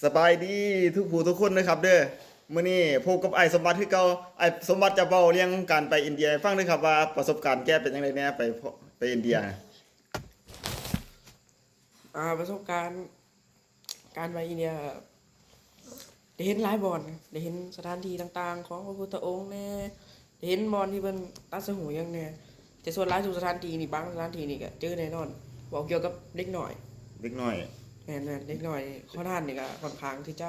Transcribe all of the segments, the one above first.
สบายดีทุกผู้ทุกคนนะครับเด้อมื้อนี้พบกับไอ้สมบัติคือเก่าไอ้สมบัติจะเว้าเรื่องการไปอินเดียให้ฟังด้วยครับว่าประสบการณ์แกเป็นจังไดแหน่ไปอินเดียประสบการณ์การไปอินเดียได้เห็นหลายบ่อนได้เห็นสถานที่ต่างๆของพระพุทธองค์แน่ได้เห็นบ่อนที่เพิ่นตัดสหูยังแน่แต่ส่วนหลายทุกสถานที่นี่บางสถานที่นี่ก็เจอแน่นอนบอกเกี่ยวกับเด็กน้อยเด็กน้อยแม่นๆเด็กน้อยข้อท่านนี่ก็ค่อนข้างที่จะ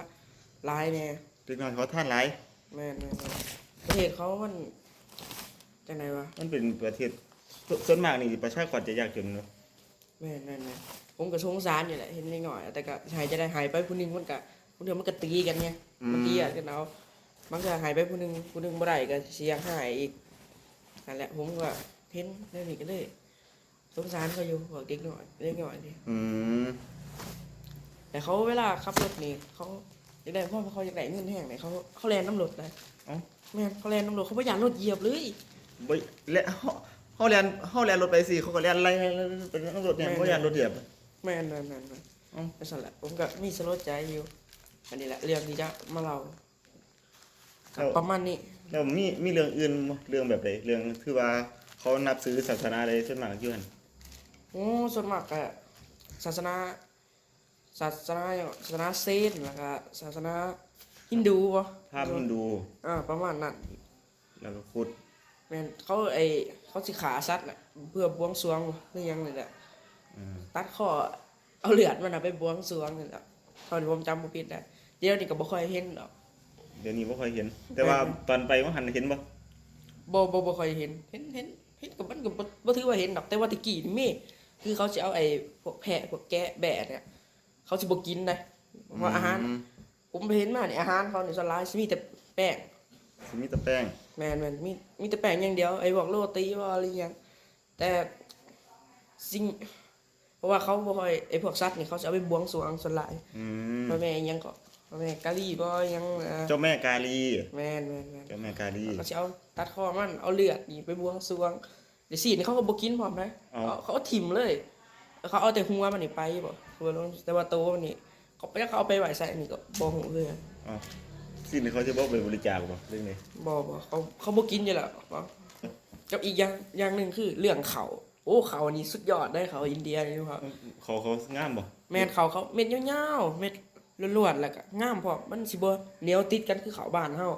หลายแน่เด็กน้อยเขาท่านหลายแม่นๆประเทศเขามันจังไดวะมันเป็นประเทศส่วนมากนี่ประชากรจะยากจนเนาะแม่นๆผมก็สงสารอยู่แหละเห็นเด็กน้อยแต่ก็หายจะได้หายไปผู้หนึงมันก็ผู้เดียวมันก็ตีกันไงมันตีกันเอาบางทีหายไปผู้หนึงบ่ได้ก็เสียหายอีกนั่นแหละผมก็เห็นได้นี่ก็เลยสงสารเขาอยู่บอกเด็กน้อยนี่แต่เขาเวลาขับรถนี่เขาอยากได้พ่อเขาอยากได้เงินแห้งเนี่ยเขาแลนน้ำรถเลยแม่เขาแลนน้ำรถเขาไม่อยากรถเหยียบเลยบ่และเฮาแล่นรถไปสิเขาก็แล่นไล่เป็นรถเนี่ยบ่อยากรถเหยียบแม่นนั่นนั่นแหละผมก็มีสลดใจอยู่อันนี้แหละเรื่องที่จะมาเล่าประมาณนี้แล้วมีเรื่องอื่นเรื่องแบบใดเรื่องคือว่าเขานับถือศาสนาใดส่วนมากอยู่หั่นส่วนมากก็ศาสนาเซนแล้วก็ศาสนาฮินดูป่ะพราหมณ์ฮินดูประมาณนั้นแล้วก็พุทธแม่นเขาสิขาสัตว์แหละเพื่อบวงสรวงหรือยังนี่แหละตัดข้อเอาเลือดมันไปบวงสรวงนี่แหละเท่าที่ผมจำบ่ผิดได้เดี๋ยวนี้ก็บ่ค่อยเห็นดอกเดี๋ยวนี้บ่ค่อยเห็นแต่ว่าตอนไปว่าหันเห็นบ่บ่ค่อยเห็นก็มันก็บ่ถือว่าเห็นดอกแต่ว่าตะกี้นี่มีคือเขาสิเอาไอ้พวกแพะพวกแกะแบะเนี่ยเขาสิบ่กินได้เพราะอาหารผมไปเห็นมานี่อาหารเขานี่ส่วนหลายสิมีแต่แป้งมีแต่แป้งแม่นมีแต่แป้งอย่างเดียวไอ้พวกโรตีว่าอะไรอย่างแต่สิ่งเพราะว่าเขาบ่ค่อยไอ้พวกสัตว์นี่เขาจะเอาไปบวงสรวงส่วนหลายพระแม่ยังก็พระแม่กาลีบ่ยังเจ้าแม่กาลีแม่นเจ้าแม่กาลีเขาสิเอาตัดคอมันเอาเลือดนี่ไปบวงสรวงเดี๋ยวสินี่เขาก็บ่กินพร้อมนะเขาเอาถิ่มเลยเขาเอาแต่หัวมันนี่ไปบ่หัวลงแต่ว่าโตมันนี่เขาเอาไปไว้ใส่นี่ก็บ่ฮู้เลยสิ่งที่เขาจะบ่ไปบริจาคบ่เรื่องนี้บ่เขาบ่กินอยู่แล้วกับอีกอย่างนึงคือเรื่องเขาเขาอันนี้สุดยอดได้เขาอินเดียนี่ครับเขางามบ่แม่นเขาเม็ดยาวๆเม็ดล้วนๆแล้วก็งามพร้อมมันสิบ่เหนียวติดกันคือเขาบ้านเฮา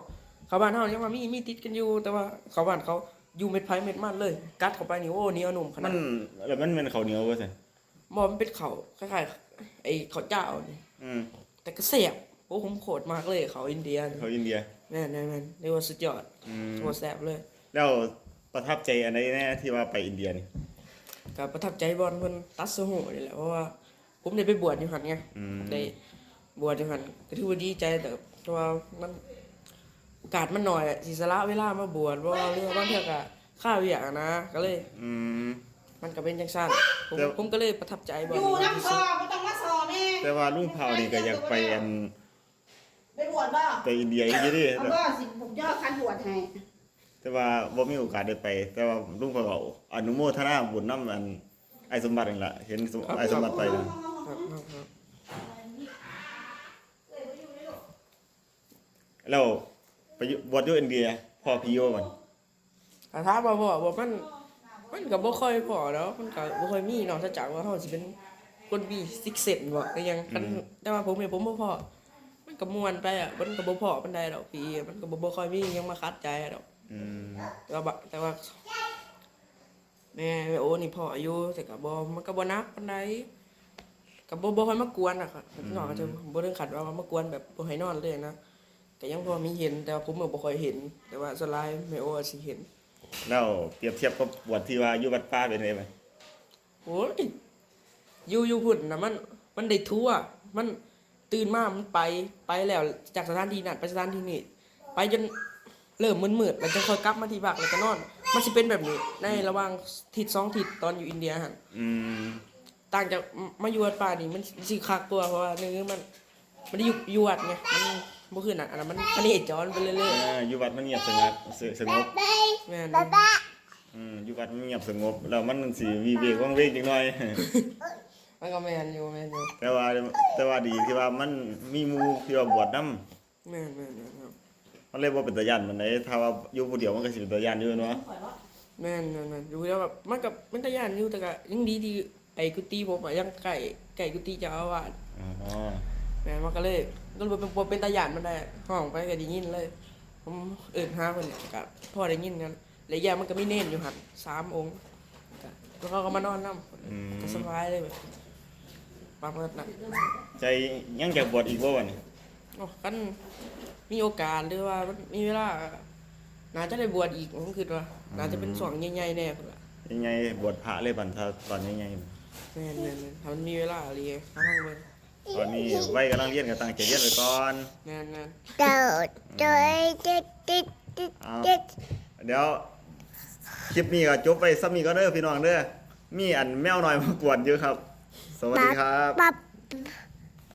ยังว่ามีติดกันอยู่แต่ว่าเขาบ้านเขาอยู่เม็ดไผเม็ดมันเลยกัดเข้าไปนี่เหนียวนุ่มขนาดแล้วมันเป็นข้าวเหนียวบ่ซั่นบ่มันเป็นข้าวคล้ายๆไอ้ข้าวเจ้านี่แต่ก็แซ่บผมโคตรมากเลยเขาอินเดียแม่นเรียกว่าสุดยอดโคตรแซ่บเลยแล้วประทับใจอันใดแน่ที่ว่าไปอินเดียนี่ก็ประทับใจบอลเพิ่นตัดสหูนี่แหละเพราะว่าผมได้ไปบวชอยู่หั่นไงได้บวชอยู่หั่นก็ถือว่าดีใจแต่ว่ามันโอกาสมันน้อยสิสละเวลามาบวชเพราะว่าเรื่องบางเทื่อก็ข้าวอยากนะก็เลยมันก็เป็นจังซั่นผมก็เลยประทับใจบอลอยู่นำซอบ่ต้องมาซอแม่แต่ว่าลุงเผานี่ก็อยากไปไปบวชบ่ไปอินเดียอีกดิเอาบ่สิผมย่อคันบวชให้แต่ว่าบ่มีโอกาสได้ไปแต่ว่าลุงเผาอนุโมทนาบุญนำไอ้สมบัตินี่ล่ะเห็นไอ้สมบัติไปแล้วแล้วไปบวชอยู่อินเดียพ่อพี่โยมันถามว่าพ่อบ่มันก็บ่ค่อยพอแล้วมันก็บ่ค่อยมีนอกจากว่าเฮาสิเป็นคนมีซิกเซนบ่ก็ยังแต่ว่าผมบ่พอมันก็ม่วนไปมันก็บ่พอปานใดดอกพี่มันก็บ่ค่อยมียังมาคัดใจดอกแต่ว่าแม่นี่พ่ออายุแต่ก็มันก็บ่นักปานใดก็บ่ค่อยมากวนน่ะครับนอกจากบ่ถึงขัดว่ามากวนแบบบ่ให้นอนเลยนะก็ยังพอมีเห็นแต่ว่าผมบ่ค่อยเห็นแต่ว่าส่วนหลายแม่สิเห็นแล้วเปรียบเทียบกับบวชที่ว่าอยู่วัดป่าเป็นไงมั้ยโอ้ยอยู่พุ่นน่ะมันได้ทั่วมันตื่นมามันไปแล้วจากสถานที่นั้นไปสถานที่นี้ไปจนเริ่มมืดๆแล้วจะค่อยกลับมาที่บ้านแล้วก็นอนมันสิเป็นแบบนี้ในระหว่างทิศ2ทิศตอนอยู่อินเดียหั่นต่างจากมาอยู่วัดป่านี่มันสิคักตัวเพราะว่านึงมันได้อยู่วัดไงมันบ่คือนั่นอันนั้นมันเฮ็ดจรไปเรื่อยๆอยู่วัดมันเงียบสงบแม่นอยู่วัดมันเงียบสงบแล้วมันสิวิเวกว่างเวกจังหน่อย มันก็แม่นอยู่แม่นอยู่ แต่ว่าดีที่ว่ามันมีหมู่ที่ว่าบวชนำ แม่นแม่นแม่นครับ มันเลยบ่เป็นตาย่านปานใดถ้าว่าอยู่ผู้เดียวมันก็สิเป็นตาย่านอยู่เนาะ แม่นแม่นแม่นอยู่แล้วแบบมันก็มันตะย่านอยู่แต่ก็ยังดีที่ไอ้กุฏิผมอะยังไก่กุฏิเจ้าอาวาส อ๋อ แม่นมันก็เลยบ่เป็นตาย่านมันได้ห้องไปก็ได้ยินเลย ผมเอิ้นหาเพิ่นก็พอได้ยินกันแล้วอย่างมันก็มีเน้นอยู่หั่น3 องค์ก็แล้วเขาก็มานอนนำก็สบายเลยแบบประมาณนั้น ใจยังอยากบวชอีกบ่วะนี่ โอ้กันมีโอกาสหรือว่ามันมีเวลาน่าจะได้บวชอีกผมคิดว่าน่าจะเป็นสวงใหญ่ๆแน่พุ่นล่ะ ยังไงบวชพระเลยบัดถ้าตอนยังไง แม่นๆๆถ้ามันมีเวลาเรียนทางเบิ่ง ตอนนี้วัยกำลังเรียนก็ตั้งใจเรียนไว้ก่อน แม่น เต่าตัวเด็ดเด็ดเด็ด เอา เด็ด เดี๋ยวคลิปนี้ก็จบไปซ้ำนี้ก็เด้อพี่น้องเด้อมีอันแมวน้อยมากวนอยู่ครับ สวัสดีครับ ปั๊บ